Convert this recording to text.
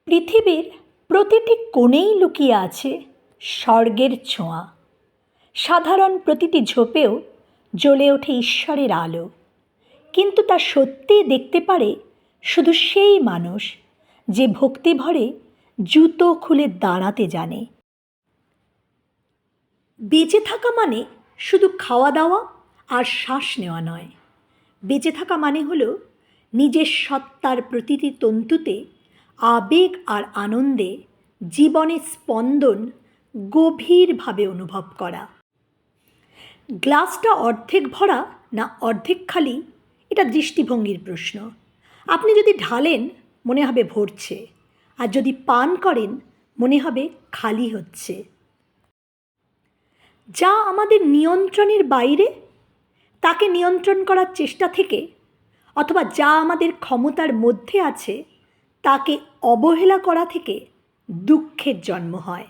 পৃথিবীর প্রতিটি কোণেই লুকিয়ে আছে স্বর্গের ছোঁয়া। সাধারণ প্রতিটি ঝোপেও জ্বলে ওঠে ঈশ্বরের আলো, কিন্তু তা সত্যিই দেখতে পারে শুধু সেই মানুষ যে ভক্তিভরে জুতো খুলে দাঁড়াতে জানে। বেঁচে থাকা মানে শুধু খাওয়া দাওয়া আর শ্বাস নেওয়া নয়। বেঁচে থাকা মানে হলো নিজের সত্তার প্রতিটি তন্তুতে আবেগ আর আনন্দে জীবনের স্পন্দন গভীরভাবে অনুভব করা। গ্লাসটা অর্ধেক ভরা না অর্ধেক খালি, এটা দৃষ্টিভঙ্গির প্রশ্ন। আপনি যদি ঢালেন মনে হবে ভরছে, আর যদি পান করেন মনে হবে খালি হচ্ছে। যা আমাদের নিয়ন্ত্রণের বাইরে তাকে নিয়ন্ত্রণ করার চেষ্টা থেকে, অথবা যা আমাদের ক্ষমতার মধ্যে আছে তাকে অবহেলা করা থেকে দুঃখের জন্ম হয়।